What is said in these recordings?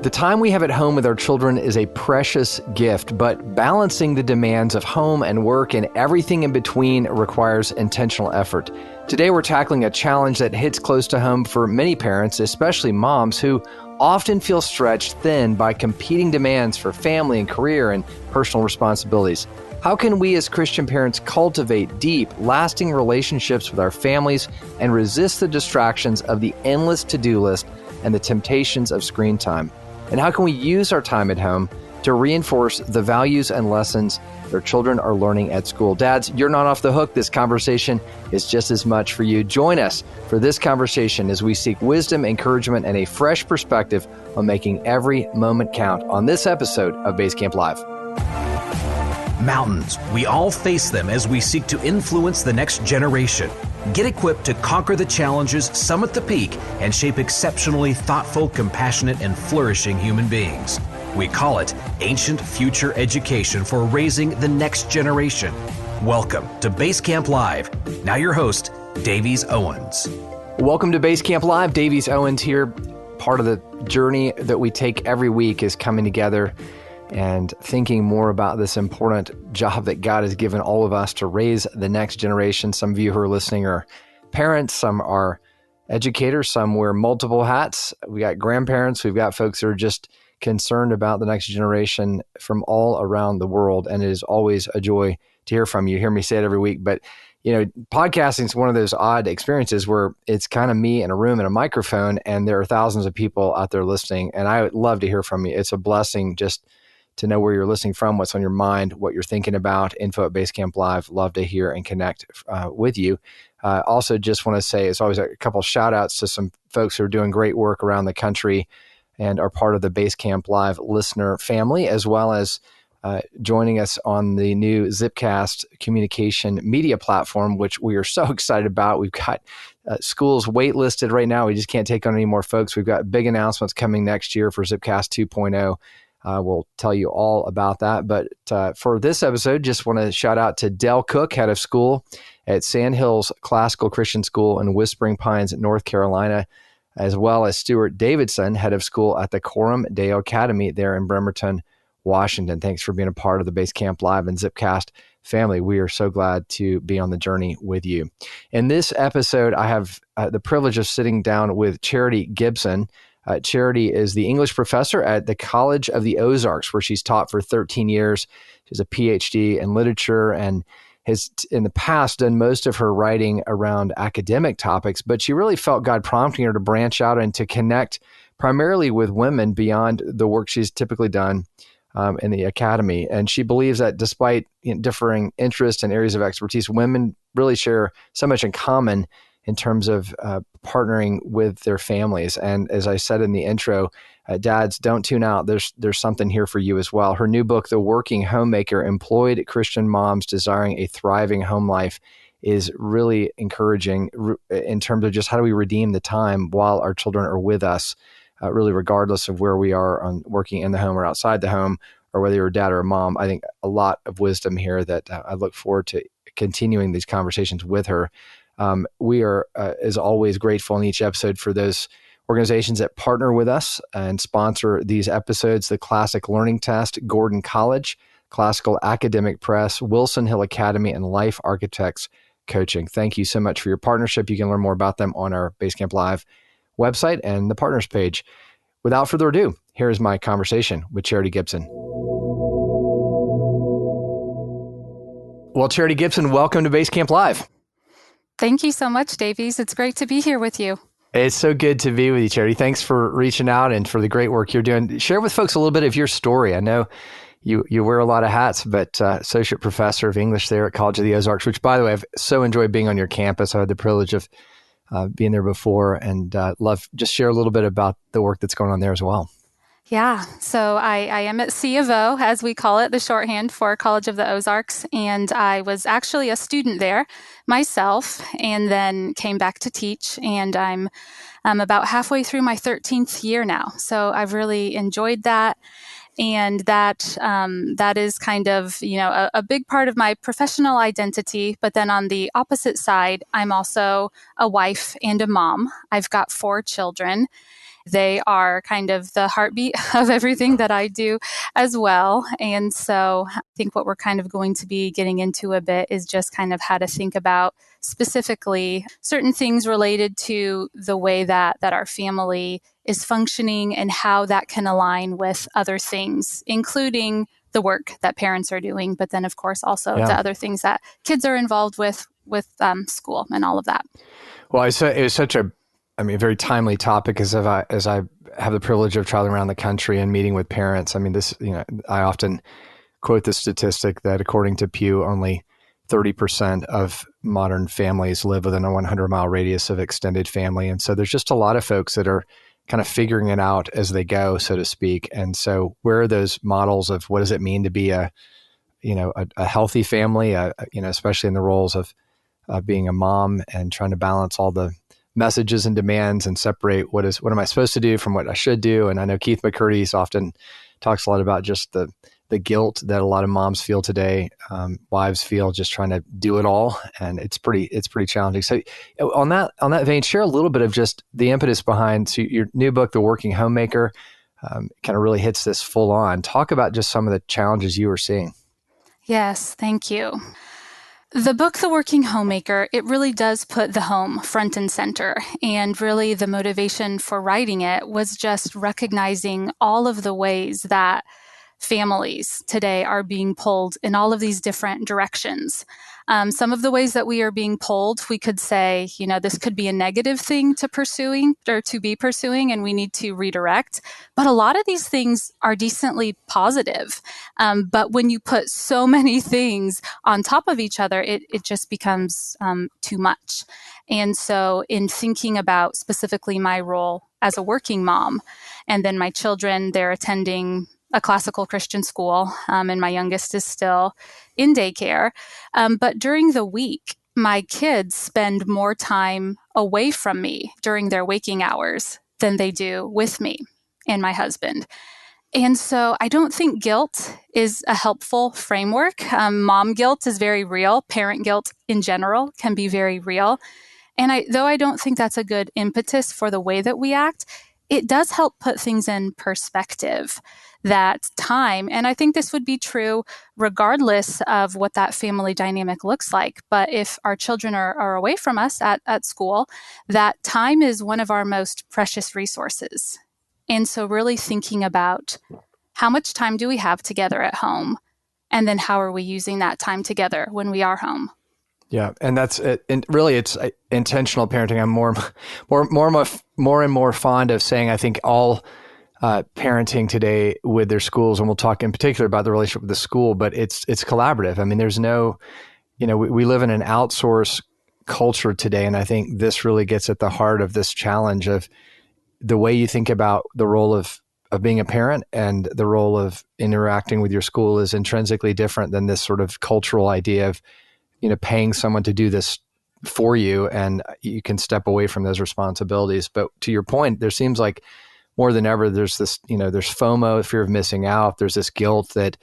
The time we have at home with our children is a precious gift, but balancing the demands of home and work and everything in between requires intentional effort. Today, we're tackling a challenge that hits close to home for many parents, especially moms, who often feel stretched thin by competing demands for family and career and personal responsibilities. How can we as Christian parents cultivate deep, lasting relationships with our families and resist the distractions of the endless to-do list and the temptations of screen time? And how can we use our time at home to reinforce the values and lessons their children are learning at school? Dads, you're not off the hook. This conversation is just as much for you. Join us for this conversation as we seek wisdom, encouragement, and a fresh perspective on making every moment count on this episode of BaseCamp Live. Mountains. We all face them as we seek to influence the next generation. Get equipped to conquer the challenges, summit the peak, and shape exceptionally thoughtful, compassionate, and flourishing human beings. We call it Ancient Future Education for raising the next generation. Welcome to BaseCamp Live. Now your host, Davies Owens. Welcome to BaseCamp Live. Davies Owens here. Part of the journey that we take every week is coming together and thinking more about this important job that God has given all of us to raise the next generation. Some of you who are listening are parents, some are educators, some wear multiple hats. We got grandparents, we've got folks who are just concerned about the next generation from all around the world. And it is always a joy to hear from you. You hear me say it every week, but podcasting is one of those odd experiences where it's kind of me in a room and a microphone, and there are thousands of people out there listening. And I would love to hear from you. It's a blessing just to know where you're listening from, what's on your mind, what you're thinking about. Info at BaseCamp Live. Love to hear and connect with you. Also, just want to say, as always, a couple shout outs to some folks who are doing great work around the country and are part of the BaseCamp Live listener family, as well as joining us on the new Zipcast communication media platform, which we are so excited about. We've got schools waitlisted right now. We just can't take on any more folks. We've got big announcements coming next year for Zipcast 2.0. We'll tell you all about that. But for this episode, just want to shout out to Del Cook, head of school at Sand Hills Classical Christian School in Whispering Pines, North Carolina, as well as Stuart Davidson, head of school at the Coram Deo Academy there in Bremerton, Washington. Thanks for being a part of the BaseCamp Live and Zipcast family. We are so glad to be on the journey with you. In this episode, I have the privilege of sitting down with Charity Gibson. Charity is the English professor at the College of the Ozarks, where she's taught for 13 years. She has a PhD in literature and has in the past done most of her writing around academic topics, but she really felt God prompting her to branch out and to connect primarily with women beyond the work she's typically done in the academy. And she believes that despite differing interests and areas of expertise, women really share so much in common in terms of partnering with their families. And as I said in the intro, dads, don't tune out. There's something here for you as well. Her new book, The Working Homemaker, Employed Christian Moms Desiring a Thriving Home Life, is really encouraging in terms of just how do we redeem the time while our children are with us, really regardless of where we are on working in the home or outside the home, or whether you're a dad or a mom. I think a lot of wisdom here that I look forward to continuing these conversations with her. We are, as always, grateful in each episode for those organizations that partner with us and sponsor these episodes: the Classic Learning Test, Gordon College, Classical Academic Press, Wilson Hill Academy, and Life Architects Coaching. Thank you so much for your partnership. You can learn more about them on our BaseCamp Live website and the partners page. Without further ado, here is my conversation with Charity Gibson. Well, Charity Gibson, welcome to BaseCamp Live. Thank you so much, Davies. It's great to be here with you. It's so good to be with you, Charity. Thanks for reaching out and for the great work you're doing. Share with folks a little bit of your story. I know you wear a lot of hats, but associate professor of English there at College of the Ozarks, which, by the way, I've so enjoyed being on your campus. I had the privilege of being there before, and love just share a little bit about the work that's going on there as well. Yeah, so I am at C of O, as we call it, the shorthand for College of the Ozarks, and I was actually a student there myself, and then came back to teach, and I'm about halfway through my 13th year now. So I've really enjoyed that, and that is kind of, a big part of my professional identity. But then on the opposite side, I'm also a wife and a mom. I've got 4 children. They are kind of the heartbeat of everything that I do as well. And so I think what we're kind of going to be getting into a bit is just kind of how to think about specifically certain things related to the way that our family is functioning and how that can align with other things, including the work that parents are doing, but then of course also the other things that kids are involved with school and all of that. Well, it was such a very timely topic as I have the privilege of traveling around the country and meeting with parents. I mean, I often quote the statistic that according to Pew, only 30% of modern families live within a 100-mile radius of extended family. And so there's just a lot of folks that are kind of figuring it out as they go, so to speak. And so where are those models of what does it mean to be a healthy family, especially in the roles of being a mom and trying to balance all the messages and demands and separate what am I supposed to do from what I should do. And I know Keith McCurdy's often talks a lot about just the guilt that a lot of moms feel today, wives feel just trying to do it all. And it's pretty challenging. So on that vein, share a little bit of just the impetus behind your new book, The Working Homemaker, kind of really hits this full on. Talk about just some of the challenges you were seeing. Yes, thank you. The book, The Working Homemaker, it really does put the home front and center. And really the motivation for writing it was just recognizing all of the ways that families today are being pulled in all of these different directions. Some of the ways that we are being pulled, we could say, this could be a negative thing to be pursuing, and we need to redirect. But a lot of these things are decently positive. But when you put so many things on top of each other, it just becomes too much. And so in thinking about specifically my role as a working mom, and then my children, they're attending a classical Christian school, and my youngest is still in daycare. But during the week, my kids spend more time away from me during their waking hours than they do with me and my husband. And so I don't think guilt is a helpful framework. Mom guilt is very real. Parent guilt in general can be very real. And though I don't think that's a good impetus for the way that we act, it does help put things in perspective. That time, and I think this would be true regardless of what that family dynamic looks like. But if our children are away from us at school, that time is one of our most precious resources. And so really thinking about how much time do we have together at home? And then how are we using that time together when we are home? Yeah, and that's it. And really, it's intentional parenting. I'm more and more fond of saying I think all parenting today with their schools, and we'll talk in particular about the relationship with the school, but it's collaborative. I mean, there's no, we live in an outsource culture today, and I think this really gets at the heart of this challenge of the way you think about the role of being a parent and the role of interacting with your school is intrinsically different than this sort of cultural idea of paying someone to do this for you and you can step away from those responsibilities. But to your point, there seems like more than ever, there's this, there's FOMO, fear of missing out. There's this guilt that,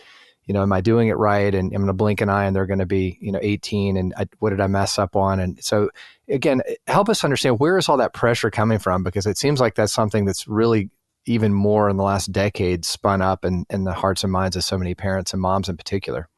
am I doing it right? And I'm going to blink an eye and they're going to be, 18 and what did I mess up on? And so again, help us understand where is all that pressure coming from? Because it seems like that's something that's really even more in the last decade spun up in the hearts and minds of so many parents and moms in particular.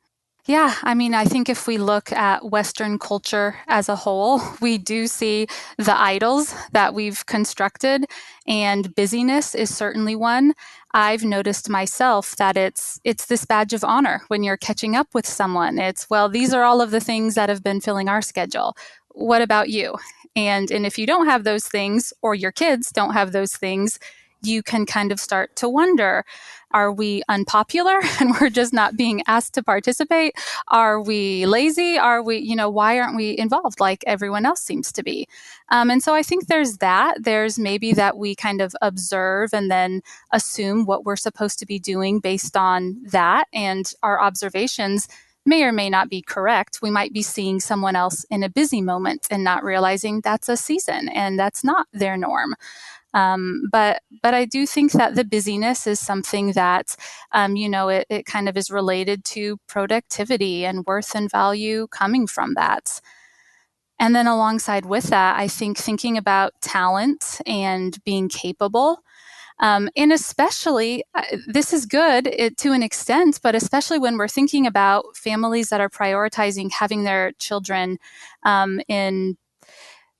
Yeah, I mean, I think if we look at Western culture as a whole, we do see the idols that we've constructed, and busyness is certainly one. I've noticed myself that it's this badge of honor when you're catching up with someone. It's, well, these are all of the things that have been filling our schedule. What about you? And if you don't have those things, or your kids don't have those things, you can kind of start to wonder, are we unpopular and we're just not being asked to participate? Are we lazy? Are we, why aren't we involved like everyone else seems to be? And so I think there's that. There's maybe that we kind of observe and then assume what we're supposed to be doing based on that. And our observations may or may not be correct. We might be seeing someone else in a busy moment and not realizing that's a season and that's not their norm. But I do think that the busyness is something that, it kind of is related to productivity and worth and value coming from that. And then alongside with that, I think thinking about talent and being capable, And especially, this is good to an extent, but especially when we're thinking about families that are prioritizing having their children in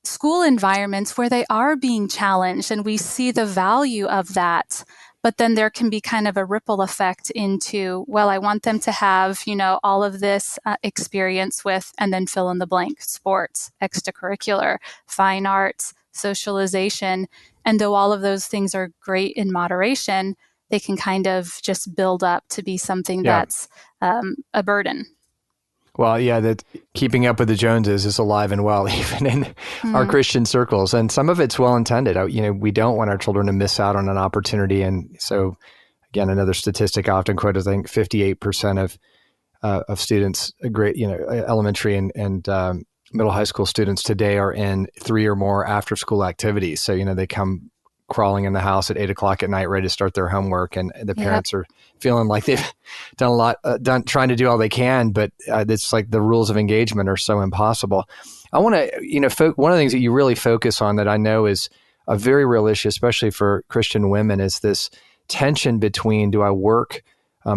school environments where they are being challenged, and we see the value of that. But then there can be kind of a ripple effect into, well, I want them to have, all of this experience with, and then fill in the blank: sports, extracurricular, fine arts, socialization. And though all of those things are great in moderation, they can kind of just build up to be something Yeah. that's a burden. Well, yeah, that keeping up with the Joneses is alive and well, even in our Christian circles. And some of it's well intended. We don't want our children to miss out on an opportunity. And so, again, another statistic I often quote is, I think 58% of students, elementary and middle high school students today are in 3 or more after school activities. So, they come crawling in the house at 8:00 at night, ready to start their homework, and the parents are feeling like they've done a lot, trying to do all they can, but it's like the rules of engagement are so impossible. I want to, one of the things that you really focus on that I know is a very real issue, especially for Christian women, is this tension between, do I work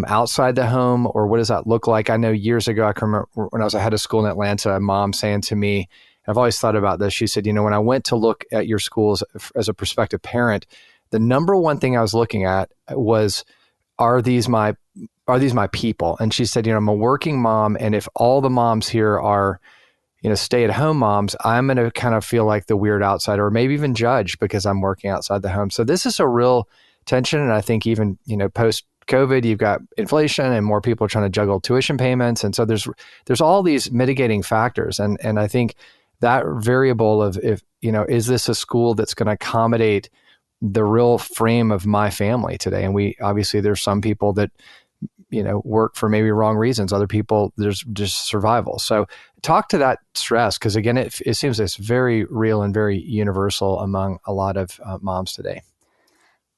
outside the home, or what does that look like? I know years ago, I can remember when I was ahead of school in Atlanta, a mom saying to me, I've always thought about this. She said, when I went to look at your schools as a prospective parent, the number one thing I was looking at was, are these my people? And she said, I'm a working mom, and if all the moms here are, stay-at-home moms, I'm going to kind of feel like the weird outsider, or maybe even judged because I'm working outside the home. So this is a real tension. And I think even, post-COVID, you've got inflation and more people are trying to juggle tuition payments. And so there's all these mitigating factors. And I think that variable of, is this a school that's going to accommodate the real frame of my family today? And obviously there's some people that, work for maybe wrong reasons. Other people, there's just survival. So talk to that stress, because again, it seems it's very real and very universal among a lot of moms today.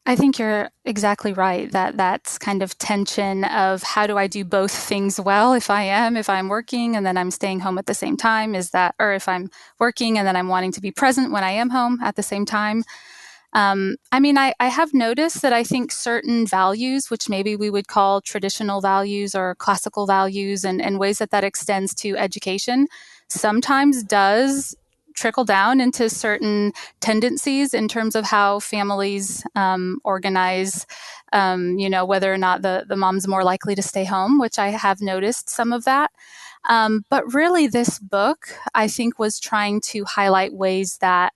I think you're exactly right, that's kind of tension of, how do I do both things well? If I'm working and then I'm staying home at the same time, or if I'm working and then I'm wanting to be present when I am home at the same time. I have noticed that I think certain values, which maybe we would call traditional values or classical values, and ways that extends to education, sometimes does trickle down into certain tendencies in terms of how families organize, whether or not the mom's more likely to stay home, which I have noticed some of that. But really, this book, I think, was trying to highlight ways that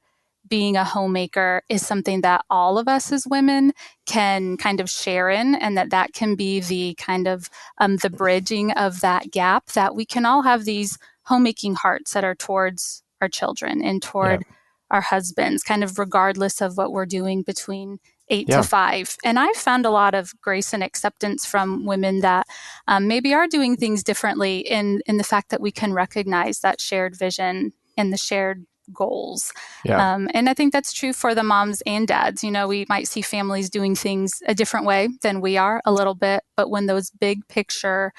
being a homemaker is something that all of us as women can kind of share in, and that can be the kind of the bridging of that gap, that we can all have these homemaking hearts that are towards our children and toward our husbands, kind of regardless of what we're doing between 8 to 5. And I've found a lot of grace and acceptance from women that maybe are doing things differently, in the fact that we can recognize that shared vision and the shared goals. And I think that's true for the moms and dads. We might see families doing things a different way than we are a little bit, but when those big picture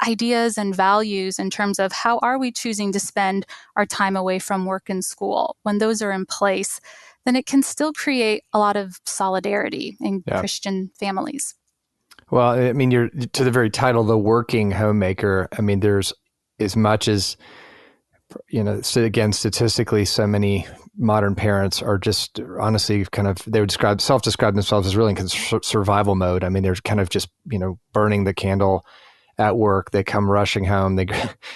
ideas and values in terms of how are we choosing to spend our time away from work and school, when those are in place, then it can still create a lot of solidarity in Christian families. Well, you're to the very title, The Working Homemaker. There's as much as, so again, statistically, so many modern parents are just honestly they would self-describe themselves as really in survival mode. They're kind of just, burning the candle at work. They come rushing home, they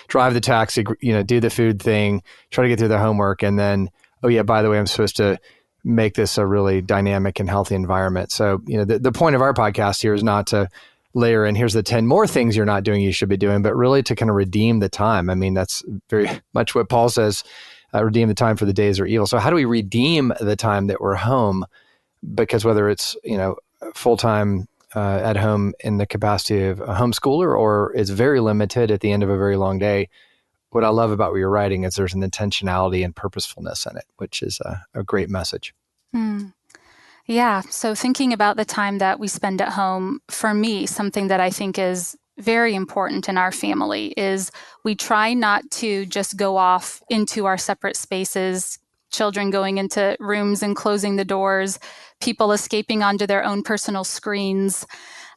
drive the taxi, do the food thing, try to get through the homework. And then, oh yeah, by the way, I'm supposed to make this a really dynamic and healthy environment. So, the point of our podcast here is not to layer in, here's the 10 more things you're not doing you should be doing, but really to kind of redeem the time. That's very much what Paul says, redeem the time, for the days are evil. So how do we redeem the time that we're home? Because whether it's, full-time at home in the capacity of a homeschooler, or it's very limited at the end of a very long day, what I love about what you're writing is there's an intentionality and purposefulness in it, which is a great message. Yeah. So thinking about the time that we spend at home, for me, something that I think is very important in our family is we try not to just go off into our separate spaces children going into rooms and closing the doors, people escaping onto their own personal screens.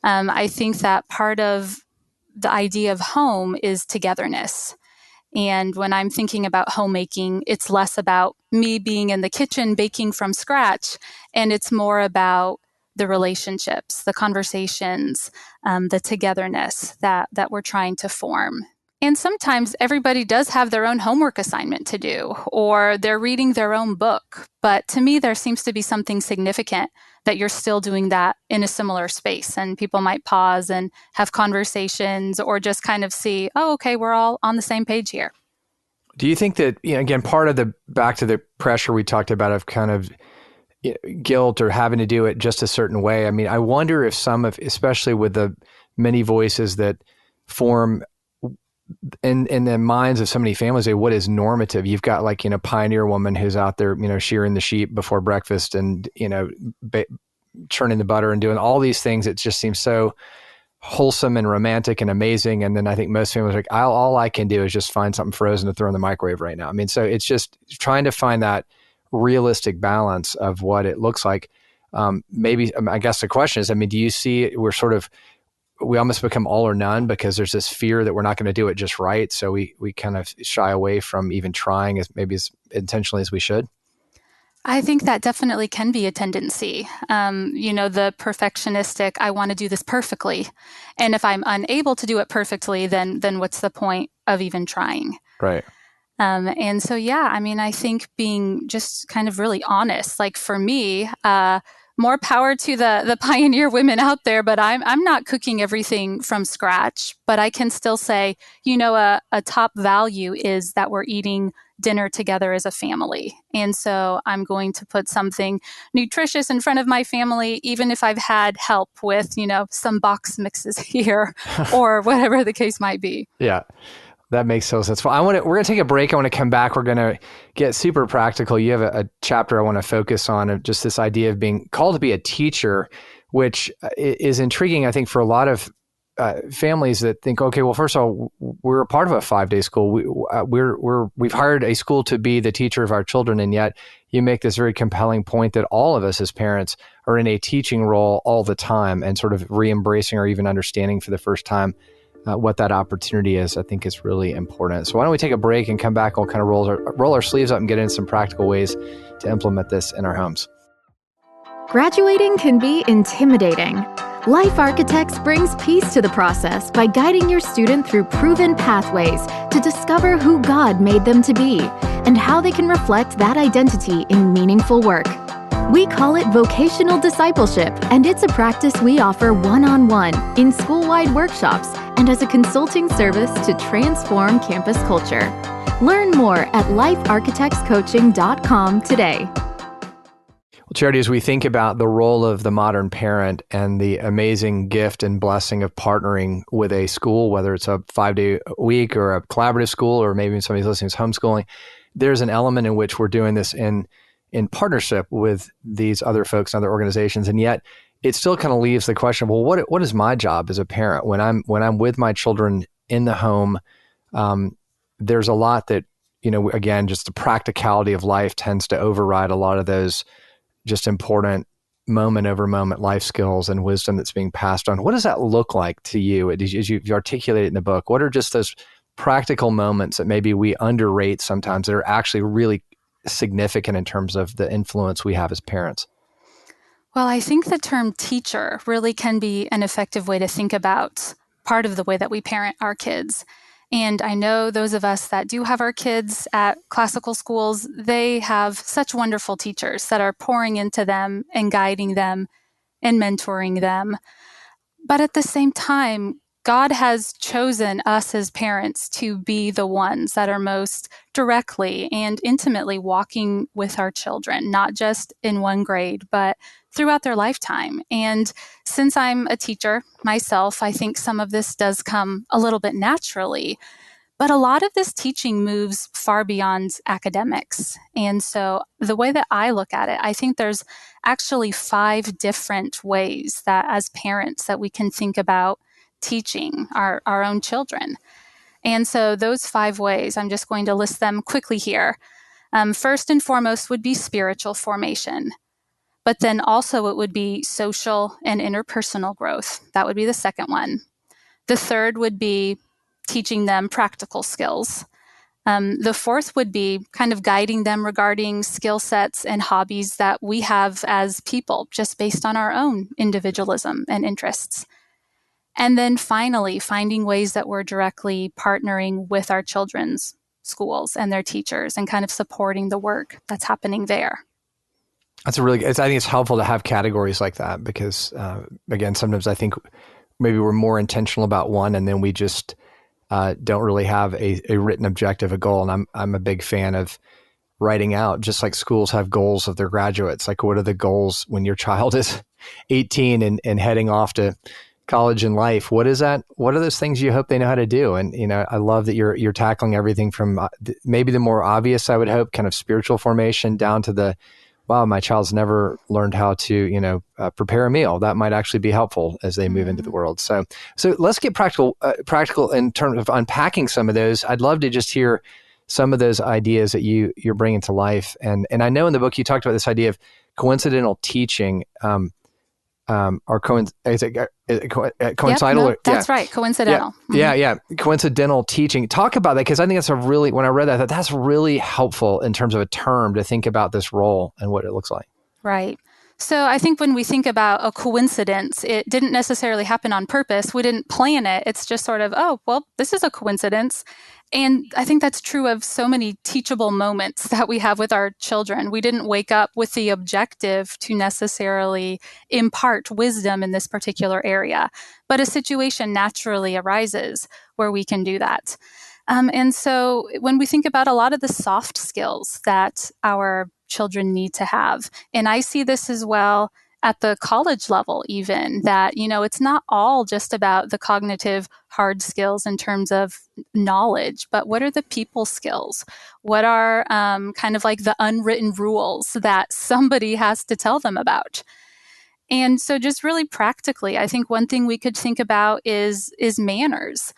I think that part of the idea of home is togetherness. And when I'm thinking about homemaking, it's less about me being in the kitchen baking from scratch, and it's more about the relationships, the conversations, the togetherness that we're trying to form. And sometimes everybody does have their own homework assignment to do, or they're reading their own book. But to me, there seems to be something significant that you're still doing that in a similar space. And people might pause and have conversations or just kind of see, oh, okay, we're all on the same page here. Do you think that, again, part of back to the pressure we talked about of kind of guilt or having to do it just a certain way? I mean, I wonder if especially with the many voices that form in the minds of so many families, what is normative? You've got Pioneer Woman who's out there, shearing the sheep before breakfast and, churning the butter and doing all these things. It just seems so wholesome and romantic and amazing. And then I think most families are like, all I can do is just find something frozen to throw in the microwave right now. I mean, so it's just trying to find that realistic balance of what it looks like. Maybe, I guess the question is, I mean, do you see we almost become all or none because there's this fear that we're not going to do it just right. So we kind of shy away from even trying as intentionally as we should. I think that definitely can be a tendency. The perfectionistic, I want to do this perfectly. And if I'm unable to do it perfectly, then what's the point of even trying? Right. And so, I think being just kind of really honest, like for me, more power to the pioneer women out there, but I'm not cooking everything from scratch, but I can still say, a top value is that we're eating dinner together as a family. And so I'm going to put something nutritious in front of my family, even if I've had help with, some box mixes here or whatever the case might be. Yeah. That makes total sense. Well, we're going to take a break. I want to come back. We're going to get super practical. You have a chapter I want to focus on of just this idea of being called to be a teacher, which is intriguing, I think, for a lot of families that think, okay, well, first of all, we're a part of a 5-day school. We've hired a school to be the teacher of our children, and yet you make this very compelling point that all of us as parents are in a teaching role all the time, and sort of re-embracing or even understanding for the first time what that opportunity is, I think is really important. So why don't we take a break and come back and we'll kind of roll our sleeves up and get into some practical ways to implement this in our homes. Graduating can be intimidating. Life Architects brings peace to the process by guiding your student through proven pathways to discover who God made them to be and how they can reflect that identity in meaningful work. We call it vocational discipleship, and it's a practice we offer one-on-one in school-wide workshops and as a consulting service to transform campus culture. Learn more at lifearchitectscoaching.com today. Well, Charity, as we think about the role of the modern parent and the amazing gift and blessing of partnering with a school, whether it's a 5-day week or a collaborative school, or maybe somebody's listening is homeschooling, there's an element in which we're doing this in partnership with these other folks and other organizations. And yet it still kind of leaves the question, well, what is my job as a parent when I'm with my children in the home? There's a lot that, again, just the practicality of life tends to override a lot of those just important moment over moment life skills and wisdom that's being passed on. What does that look like to you as you articulate it in the book? What are just those practical moments that maybe we underrate sometimes that are actually really significant in terms of the influence we have as parents? Well, I think the term teacher really can be an effective way to think about part of the way that we parent our kids. And I know those of us that do have our kids at classical schools, they have such wonderful teachers that are pouring into them and guiding them and mentoring them. But at the same time, God has chosen us as parents to be the ones that are most directly and intimately walking with our children, not just in one grade, but throughout their lifetime. And since I'm a teacher myself, I think some of this does come a little bit naturally. But a lot of this teaching moves far beyond academics. And so the way that I look at it, I think there's actually 5 different ways that as parents that we can think about teaching our own children. And so those 5 ways, I'm just going to list them quickly here. First and foremost would be spiritual formation, but then also it would be social and interpersonal growth. That would be the second one. The third would be teaching them practical skills. The fourth would be kind of guiding them regarding skill sets and hobbies that we have as people, just based on our own individualism and interests. And then finally, finding ways that we're directly partnering with our children's schools and their teachers and kind of supporting the work that's happening there. That's I think it's helpful to have categories like that because, again, sometimes I think maybe we're more intentional about one and then we just don't really have a written objective, a goal. And I'm a big fan of writing out, just like schools have goals of their graduates. Like, what are the goals when your child is 18 and heading off to college and life? What is that? What are those things you hope they know how to do? And, I love that you're tackling everything from maybe the more obvious, I would hope, kind of spiritual formation down to wow, my child's never learned how to, prepare a meal. That might actually be helpful as they move into the world. So let's get practical in terms of unpacking some of those. I'd love to just hear some of those ideas that you're bringing to life. And I know in the book you talked about this idea of coincidental teaching, is it coincidental? Yep, that's right. Coincidental. Yeah. Coincidental teaching. Talk about that, because I think that's when I read that, that's really helpful in terms of a term to think about this role and what it looks like. Right. So I think when we think about a coincidence, it didn't necessarily happen on purpose. We didn't plan it. It's just sort of, oh, well, this is a coincidence. And I think that's true of so many teachable moments that we have with our children. We didn't wake up with the objective to necessarily impart wisdom in this particular area, but a situation naturally arises where we can do that. And so when we think about a lot of the soft skills that our children need to have, and I see this as well at the college level, even that, it's not all just about the cognitive hard skills in terms of knowledge, but what are the people skills? What are kind of like the unwritten rules that somebody has to tell them about? And so just really practically, I think one thing we could think about is manners.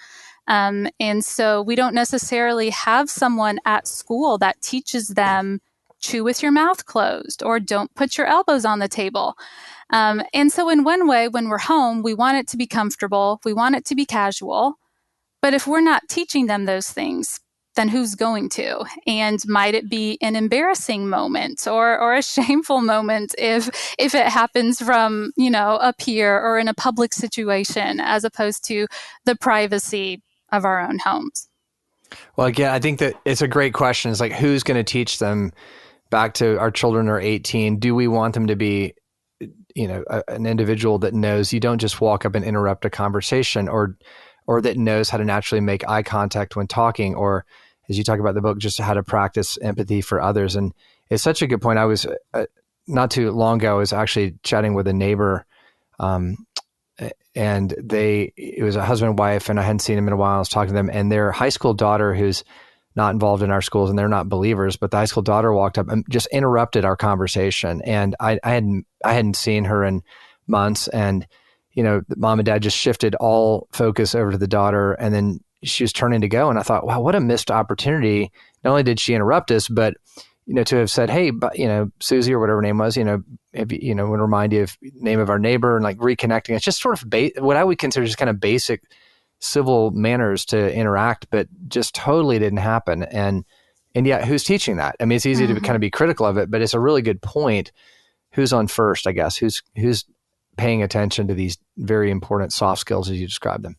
And so we don't necessarily have someone at school that teaches them chew with your mouth closed or don't put your elbows on the table. And so in one way, when we're home, we want it to be comfortable. We want it to be casual. But if we're not teaching them those things, then who's going to? And might it be an embarrassing moment or a shameful moment if it happens from, a peer or in a public situation as opposed to the privacy of our own homes? Well, again, I think that it's a great question. It's like, who's going to teach them? Back to our children are 18. Do we want them to be, an individual that knows you don't just walk up and interrupt a conversation or that knows how to naturally make eye contact when talking, or as you talk about the book, just how to practice empathy for others. And it's such a good point. I was not too long ago, I was actually chatting with a neighbor, and it was a husband and wife, and I hadn't seen them in a while. I was talking to them, and their high school daughter, who's not involved in our schools, and they're not believers, but the high school daughter walked up and just interrupted our conversation. And I hadn't seen her in months, and mom and dad just shifted all focus over to the daughter, and then she was turning to go, and I thought, wow, what a missed opportunity. Not only did she interrupt us, but to have said, hey, but Susie or whatever her name was, would remind you of the name of our neighbor, and like reconnecting. It's just sort of what I would consider just kind of basic civil manners to interact, but just totally didn't happen. And yet, who's teaching that? I mean, it's easy to kind of be critical of it, but it's a really good point. Who's on first, I guess? Who's paying attention to these very important soft skills as you describe them?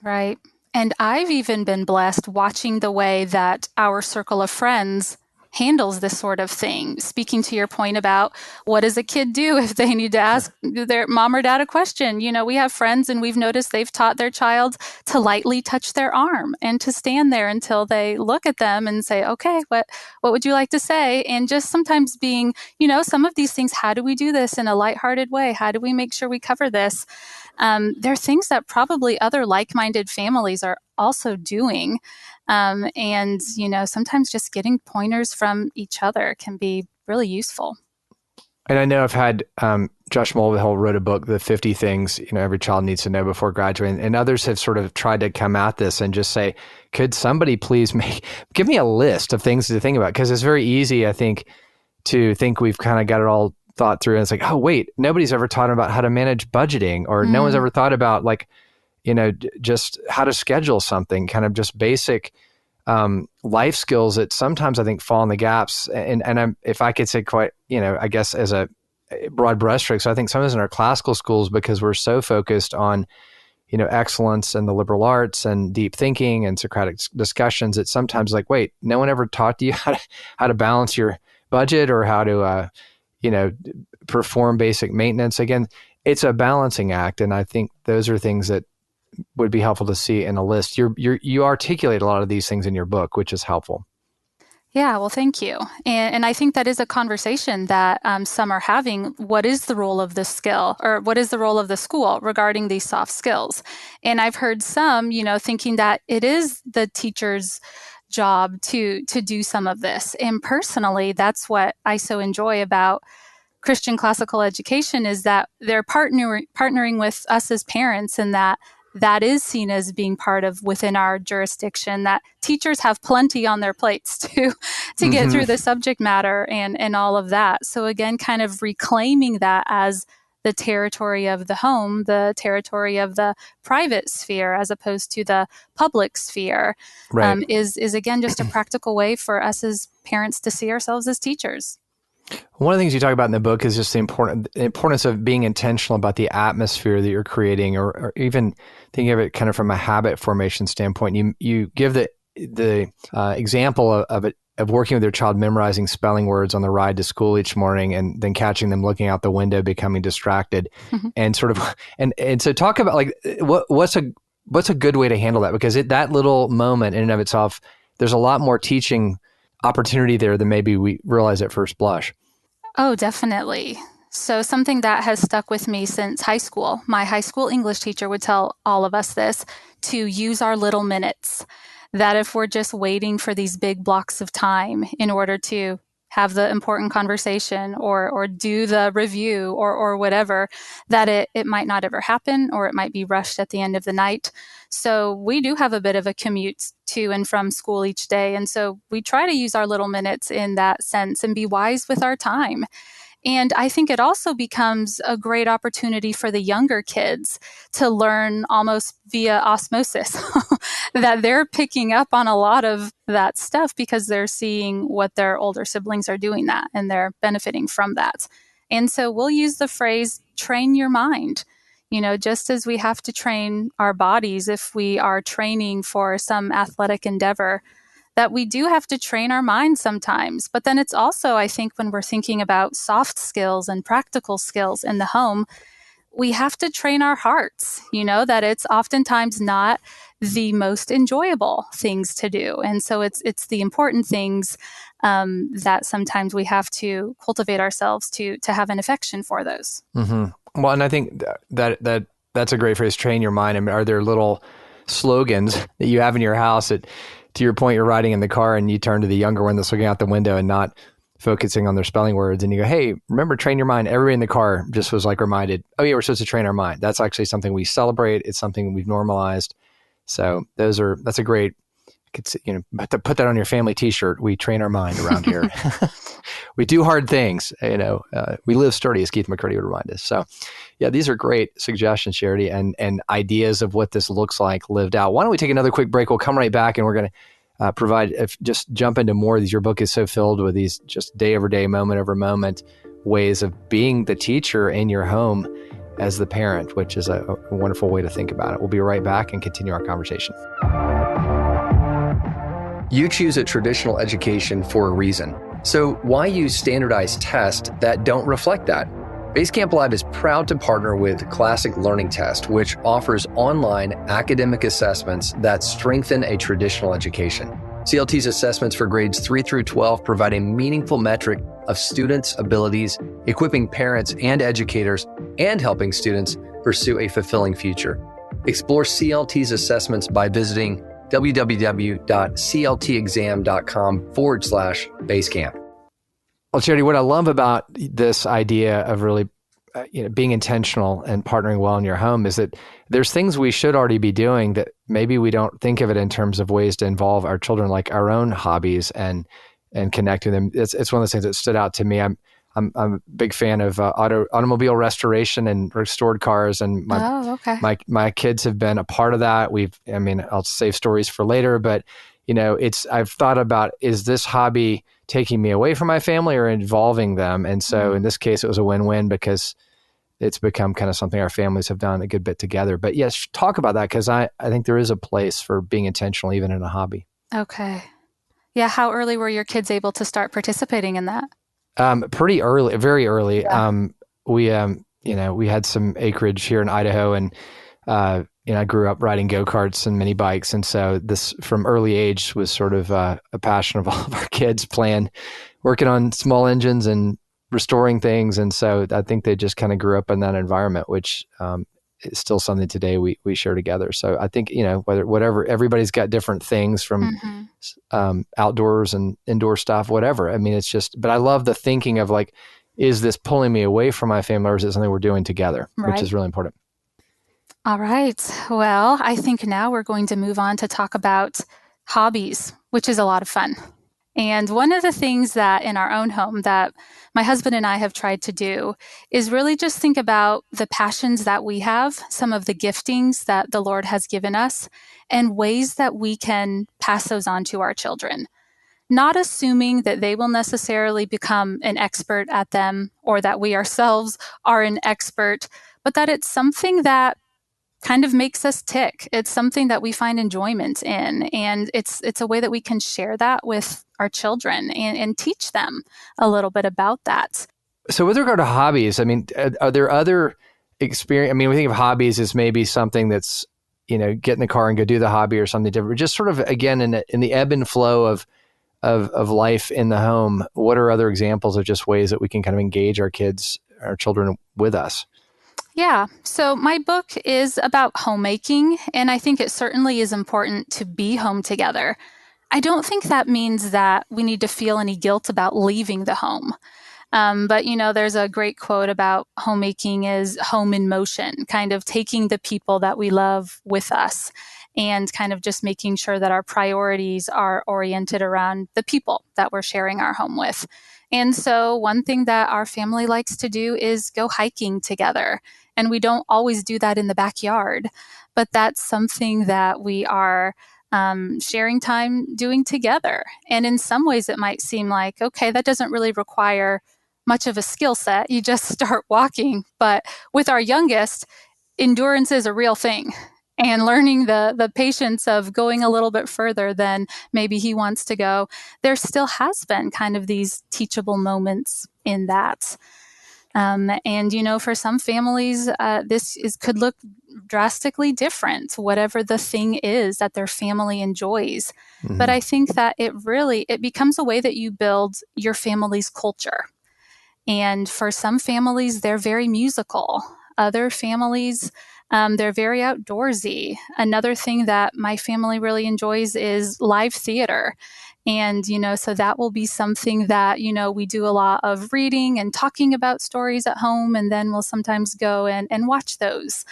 Right. And I've even been blessed watching the way that our circle of friends handles this sort of thing. Speaking to your point about what does a kid do if they need to ask their mom or dad a question? We have friends, and we've noticed they've taught their child to lightly touch their arm and to stand there until they look at them and say, okay, what would you like to say? And just sometimes being, some of these things, how do we do this in a lighthearted way? How do we make sure we cover this? There are things that probably other like-minded families are also doing. And, sometimes just getting pointers from each other can be really useful. And I know I've had Josh Mulvihill wrote a book, The 50 Things Every Child Needs to Know Before Graduating, and others have sort of tried to come at this and just say, could somebody please give me a list of things to think about? Because it's very easy, I think, to think we've kind of got it all thought through. And it's like, oh, wait, nobody's ever thought about how to manage budgeting, or no one's ever thought about just how to schedule something, kind of just basic life skills that sometimes I think fall in the gaps. And if I could say quite, I guess as a broad brushstrokes, I think sometimes in our classical schools, because we're so focused on, excellence and the liberal arts and deep thinking and Socratic discussions, it's sometimes like, wait, no one ever taught you how to balance your budget or how to, perform basic maintenance. Again, it's a balancing act. And I think those are things that would be helpful to see in a list. You articulate a lot of these things in your book, which is helpful. Yeah, well, thank you. And I think that is a conversation that some are having. What is the role of the skill, or what is the role of the school regarding these soft skills? And I've heard some, thinking that it is the teacher's job to do some of this. And personally, that's what I so enjoy about Christian classical education, is that they're partnering with us as parents, and that is seen as being part of within our jurisdiction, that teachers have plenty on their plates to get through the subject matter and all of that. So again, kind of reclaiming that as the territory of the home, the territory of the private sphere, as opposed to the public sphere, right. is again just a practical way for us as parents to see ourselves as teachers. One of the things you talk about in the book is just the importance of being intentional about the atmosphere that you're creating, or even thinking of it kind of from a habit formation standpoint. You give the example of working with your child memorizing spelling words on the ride to school each morning, and then catching them looking out the window, becoming distracted, and sort of and so talk about like what's a good way to handle that, because that little moment in and of itself, there's a lot more teaching opportunity there than maybe we realize at first blush. Oh, definitely. So something that has stuck with me since high school, my high school English teacher would tell all of us this, to use our little minutes. That if we're just waiting for these big blocks of time in order to have the important conversation or do the review or whatever, that it might not ever happen, or it might be rushed at the end of the night. So we do have a bit of a commute to and from school each day. And so we try to use our little minutes in that sense and be wise with our time. And I think it also becomes a great opportunity for the younger kids to learn almost via osmosis that they're picking up on a lot of that stuff because they're seeing what their older siblings are doing that, and they're benefiting from that. And so we'll use the phrase, train your mind. Just as we have to train our bodies if we are training for some athletic endeavor, that we do have to train our minds sometimes. But then it's also, I think, when we're thinking about soft skills and practical skills in the home, we have to train our hearts, that it's oftentimes not the most enjoyable things to do. And so it's the important things that sometimes we have to cultivate ourselves to have an affection for those. Mm-hmm. Well, and I think that's a great phrase, train your mind. I mean, are there little slogans that you have in your house that, to your point, you're riding in the car and you turn to the younger one that's looking out the window and not focusing on their spelling words, and you go, hey, remember, train your mind. Everybody in the car just was like reminded, oh yeah, we're supposed to train our mind. That's actually something we celebrate. It's something we've normalized. So that's a great, to put that on your family t-shirt. We train our mind around here. We do hard things, we live sturdy, as Keith McCurdy would remind us. So yeah, these are great suggestions, Charity, and ideas of what this looks like lived out. Why don't we take another quick break? We'll come right back, and we're going to just jump into more of these. Your book is so filled with these just day over day, moment over moment ways of being the teacher in your home as the parent, which is a wonderful way to think about it. We'll be right back and continue our conversation. You choose a traditional education for a reason. So why use standardized tests that don't reflect that? BaseCamp Live is proud to partner with Classic Learning Test, which offers online academic assessments that strengthen a traditional education. CLT's assessments for grades 3 through 12 provide a meaningful metric of students' abilities, equipping parents and educators, and helping students pursue a fulfilling future. Explore CLT's assessments by visiting www.cltexam.com/Basecamp. Well, Charity, what I love about this idea of really being intentional and partnering well in your home is that there's things we should already be doing that maybe we don't think of it in terms of ways to involve our children, like our own hobbies and connect with them. It's one of those things that stood out to me. I'm a big fan of automobile restoration and restored cars, and Okay. my kids have been a part of that. I'll save stories for later, but I've thought about, is this hobby taking me away from my family or involving them? And so in this case, it was a win-win because it's become kind of something our families have done a good bit together. But yes, talk about that, because I think there is a place for being intentional even in a hobby. Okay. Yeah. How early were your kids able to start participating in that? Pretty early, very early. Yeah. We had some acreage here in Idaho, and I grew up riding go-karts and mini bikes. And so this from early age was sort of a passion of all of our kids, working on small engines and restoring things. And so I think they just kind of grew up in that environment, which is still something today we share together. So I think, whatever, everybody's got different things from outdoors and indoor stuff, whatever. I mean, it's just, but I love the thinking of like, is this pulling me away from my family, or is it something we're doing together, which is really important. All right. Well, I think now we're going to move on to talk about hobbies, which is a lot of fun. And one of the things that in our own home that my husband and I have tried to do is really just think about the passions that we have, some of the giftings that the Lord has given us, and ways that we can pass those on to our children. Not assuming that they will necessarily become an expert at them or that we ourselves are an expert, but that it's something that kind of makes us tick. It's something that we find enjoyment in, and it's a way that we can share that with our children and teach them a little bit about that. So with regard to hobbies, I mean, are there other experience? I mean, we think of hobbies as maybe something that's, get in the car and go do the hobby or something different. Just sort of, again, in the ebb and flow of life in the home, what are other examples of just ways that we can kind of engage our children with us? Yeah. So my book is about homemaking, and I think it certainly is important to be home together. I don't think that means that we need to feel any guilt about leaving the home. But, there's a great quote about homemaking is home in motion, kind of taking the people that we love with us and kind of just making sure that our priorities are oriented around the people that we're sharing our home with. And so one thing that our family likes to do is go hiking together. And we don't always do that in the backyard, but that's something that we are sharing time doing together. And in some ways, it might seem like, okay, that doesn't really require much of a skill set. You just start walking. But with our youngest, endurance is a real thing. And learning the patience of going a little bit further than maybe he wants to go, there still has been kind of these teachable moments in that. And for some families, could look drastically different, whatever the thing is that their family enjoys. Mm-hmm. But I think that it becomes a way that you build your family's culture. And for some families, they're very musical. Other families, they're very outdoorsy. Another thing that my family really enjoys is live theater. And, so that will be something that, we do a lot of reading and talking about stories at home. And then we'll sometimes go and watch those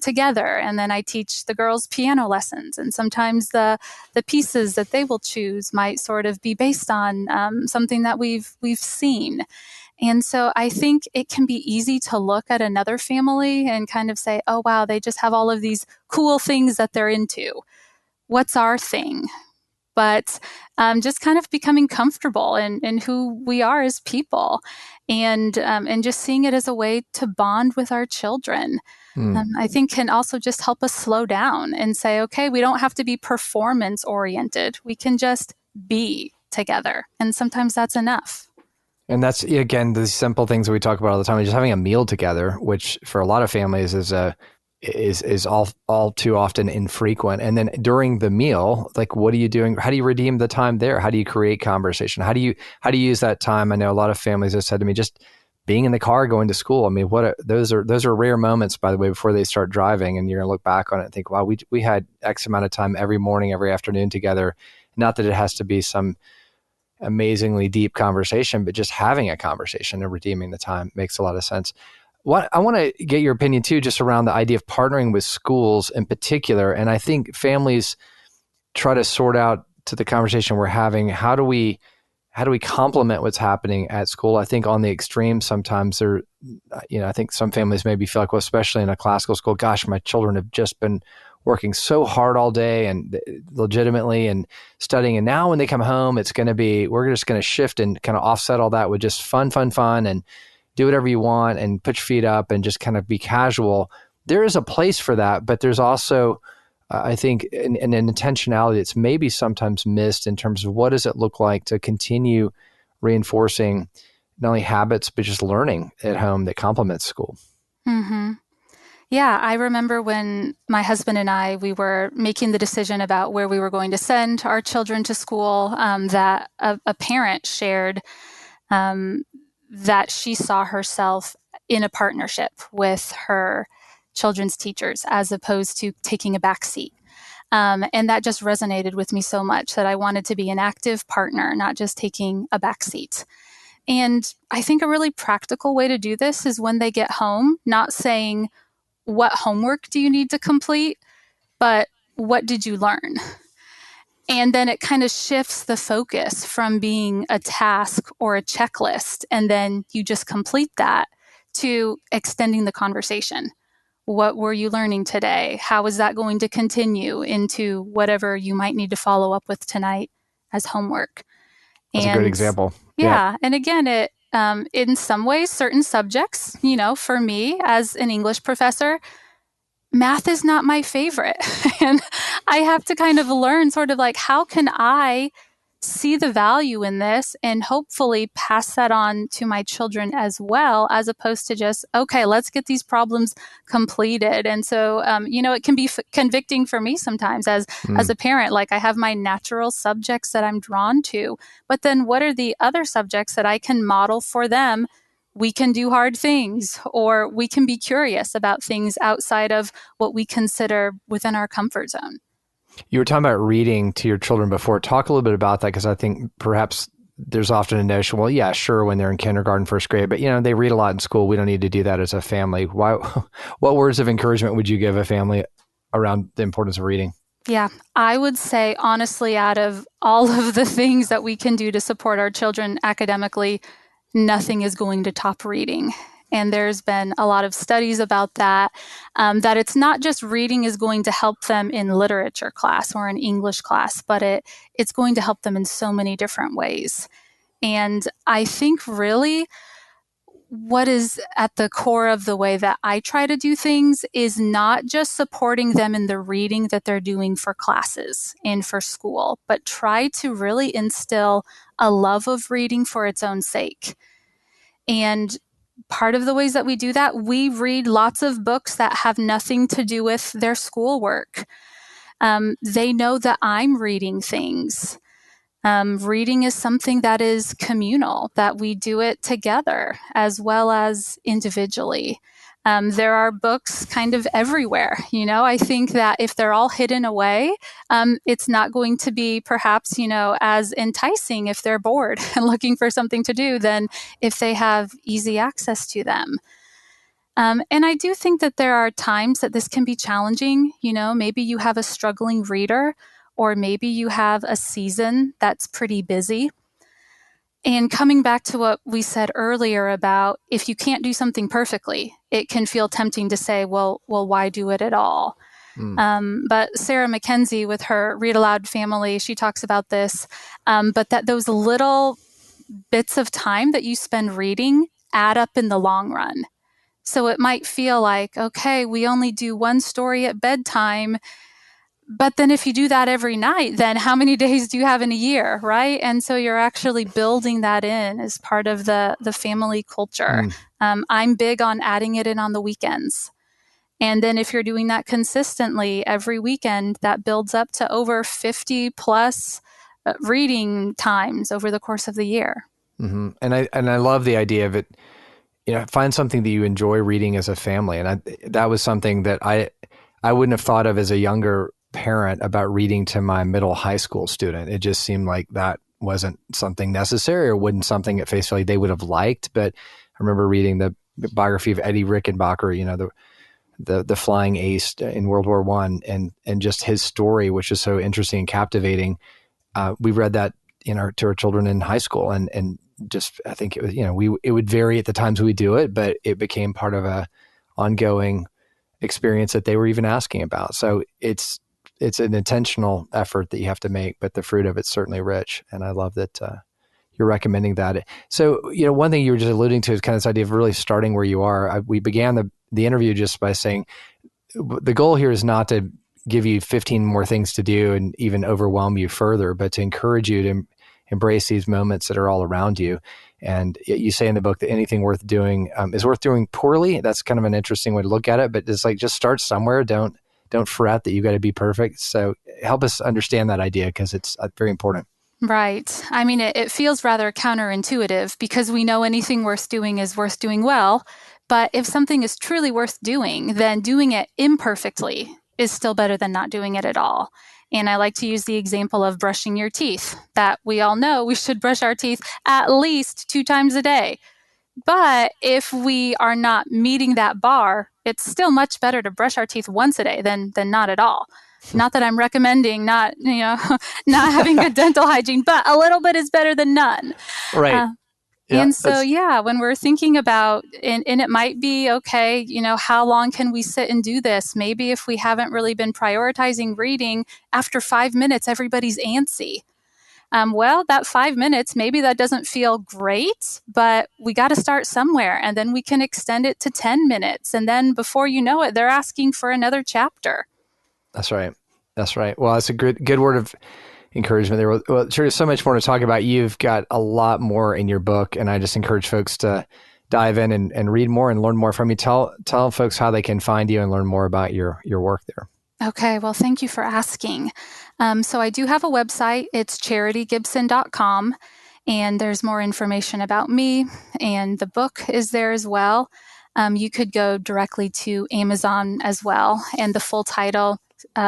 together. And then I teach the girls piano lessons. And sometimes the pieces that they will choose might sort of be based on something that we've seen. And so I think it can be easy to look at another family and kind of say, oh, wow, they just have all of these cool things that they're into. What's our thing? But just kind of becoming comfortable in who we are as people and just seeing it as a way to bond with our children. I think can also just help us slow down and say, okay, we don't have to be performance oriented. We can just be together. And sometimes that's enough. And that's, again, the simple things that we talk about all the time. Just having a meal together, which for a lot of families is all too often infrequent. And then during the meal, like, what are you doing? How do you redeem the time there? How do you create conversation? How do you use that time? I know a lot of families have said to me, just being in the car going to school. I mean, those are rare moments, by the way, before they start driving, and you're gonna look back on it and think, wow, we had X amount of time every morning, every afternoon together. Not that it has to be some amazingly deep conversation, but just having a conversation and redeeming the time makes a lot of sense. What I want to get your opinion too, just around the idea of partnering with schools in particular. And I think families try to sort out to the conversation we're having, how do we complement what's happening at school? I think on the extreme, sometimes I think some families maybe feel like, well, especially in a classical school, gosh, my children have just been working so hard all day and legitimately and studying. And now when they come home, we're just going to shift and kind of offset all that with just fun, and do whatever you want and put your feet up and just kind of be casual. There is a place for that, but there's also, I think, an intentionality that's maybe sometimes missed in terms of what does it look like to continue reinforcing not only habits, but just learning at home that complements school. Mm-hmm. Yeah, I remember when my husband and we were making the decision about where we were going to send our children to school, that a parent shared that she saw herself in a partnership with her children's teachers as opposed to taking a back seat. And that just resonated with me so much that I wanted to be an active partner, not just taking a back seat. And I think a really practical way to do this is when they get home, not saying, what homework do you need to complete, but what did you learn? And then it kind of shifts the focus from being a task or a checklist, and then you just complete that, to extending the conversation. What were you learning today? How is that going to continue into whatever you might need to follow up with tonight as homework? That's a great example. Yeah. And again, it in some ways, certain subjects, for me as an English professor, math is not my favorite. And I have to kind of learn sort of like, how can I see the value in this and hopefully pass that on to my children as well, as opposed to just, okay, let's get these problems completed. And so, it can be convicting for me sometimes as a parent. Like, I have my natural subjects that I'm drawn to, but then what are the other subjects that I can model for them? We can do hard things, or we can be curious about things outside of what we consider within our comfort zone. You were talking about reading to your children before. Talk a little bit about that, because I think perhaps there's often a notion, well, yeah, sure, when they're in kindergarten, first grade, but they read a lot in school. We don't need to do that as a family. What words of encouragement would you give a family around the importance of reading? Yeah, I would say, honestly, out of all of the things that we can do to support our children academically, nothing is going to top reading. And there's been a lot of studies about that, that it's not just reading is going to help them in literature class or in English class, but it's going to help them in so many different ways. And I think really what is at the core of the way that I try to do things is not just supporting them in the reading that they're doing for classes and for school, but try to really instill a love of reading for its own sake. And part of the ways that we do that, we read lots of books that have nothing to do with their schoolwork. They know that I'm reading things. Reading is something that is communal, that we do it together as well as individually. There are books kind of everywhere. I think that if they're all hidden away, it's not going to be perhaps, as enticing if they're bored and looking for something to do than if they have easy access to them. And I do think that there are times that this can be challenging. Maybe you have a struggling reader, or maybe you have a season that's pretty busy. And coming back to what we said earlier about if you can't do something perfectly, it can feel tempting to say, well, why do it at all? But Sarah Mackenzie with her Read Aloud family, she talks about this, but that those little bits of time that you spend reading add up in the long run. So it might feel like, okay, we only do one story at bedtime, but then if you do that every night, then how many days do you have in a year, right? And so you're actually building that in as part of the family culture. I'm big on adding it in on the weekends. And then if you're doing that consistently every weekend, that builds up to over 50 plus reading times over the course of the year. Mm-hmm. And I love the idea of it. Find something that you enjoy reading as a family. And that was something that I wouldn't have thought of as a younger parent about reading to my middle high school student. It just seemed like that wasn't something necessary or wasn't something at face value they would have liked. But I remember reading the biography of Eddie Rickenbacker, the flying ace in World War I, and just his story, which is so interesting and captivating. We read that to our children in high school, and just, I think it was, it would vary at the times we do it, but it became part of a ongoing experience that they were even asking about. So it's an intentional effort that you have to make, but the fruit of it's certainly rich. And I love that you're recommending that. So, one thing you were just alluding to is kind of this idea of really starting where you are. We began the interview just by saying the goal here is not to give you 15 more things to do and even overwhelm you further, but to encourage you to embrace these moments that are all around you. And you say in the book that anything worth doing is worth doing poorly. That's kind of an interesting way to look at it, but it's like, just start somewhere. Don't fret that you got to be perfect. So help us understand that idea, because it's very important. Right. I mean, it feels rather counterintuitive, because we know anything worth doing is worth doing well. But if something is truly worth doing, then doing it imperfectly is still better than not doing it at all. And I like to use the example of brushing your teeth, that we all know we should brush our teeth at least 2 times a day. But if we are not meeting that bar, it's still much better to brush our teeth once a day than not at all. Not that I'm recommending not having good dental hygiene, but a little bit is better than none. Right. And so, when we're thinking about, and it might be, okay, how long can we sit and do this? Maybe if we haven't really been prioritizing reading, after 5 minutes, everybody's antsy. That 5 minutes, maybe that doesn't feel great, but we got to start somewhere, and then we can extend it to 10 minutes. And then before you know it, they're asking for another chapter. That's right. Well, that's a good word of encouragement there. Well, sure, there's so much more to talk about. You've got a lot more in your book, and I just encourage folks to dive in and read more and learn more from you. Tell folks how they can find you and learn more about your work there. Okay, well, thank you for asking. So I do have a website. It's charitygibson.com, and there's more information about me, and the book is there as well. You could go directly to Amazon as well, and the full title,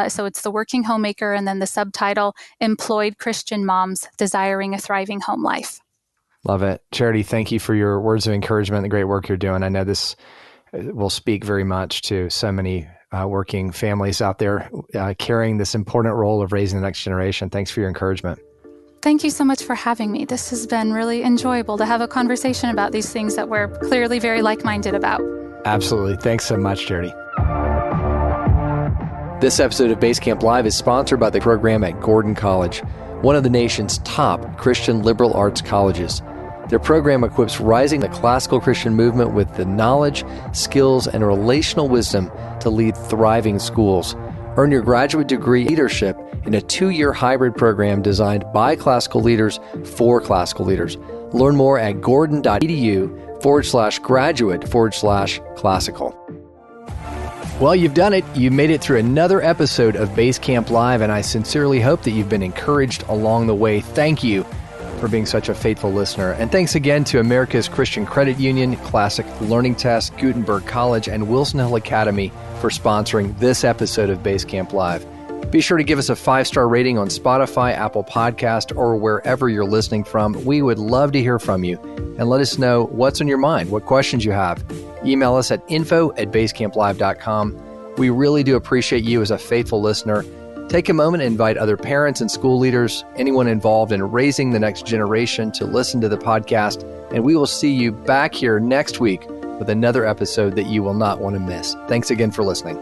so it's The Working Homemaker, and then the subtitle, Employed Christian Moms Desiring a Thriving Home Life. Love it. Charity, thank you for your words of encouragement and the great work you're doing. I know this will speak very much to so many working families out there carrying this important role of raising the next generation. Thanks for your encouragement. Thank you so much for having me. This has been really enjoyable to have a conversation about these things that we're clearly very like-minded about. Absolutely. Thanks so much, Charity. This episode of BaseCamp Live is sponsored by the program at Gordon College, one of the nation's top Christian liberal arts colleges. Their program equips rising the classical Christian movement with the knowledge, skills, and relational wisdom to lead thriving schools. Earn your graduate degree in leadership in a 2-year hybrid program designed by classical leaders for classical leaders. Learn more at gordon.edu/graduate/classical. Well, you've done it. You made it through another episode of BaseCamp Live, and I sincerely hope that you've been encouraged along the way. Thank you for being such a faithful listener. And thanks again to America's Christian Credit Union, Classic Learning Test, Gutenberg College, and Wilson Hill Academy for sponsoring this episode of BaseCamp Live. Be sure to give us a 5-star rating on Spotify, Apple Podcast, or wherever you're listening from. We would love to hear from you, and let us know what's on your mind, what questions you have. Email us at info@basecamplive.com. We really do appreciate you as a faithful listener. Take a moment and invite other parents and school leaders, anyone involved in raising the next generation, to listen to the podcast, and we will see you back here next week with another episode that you will not want to miss. Thanks again for listening.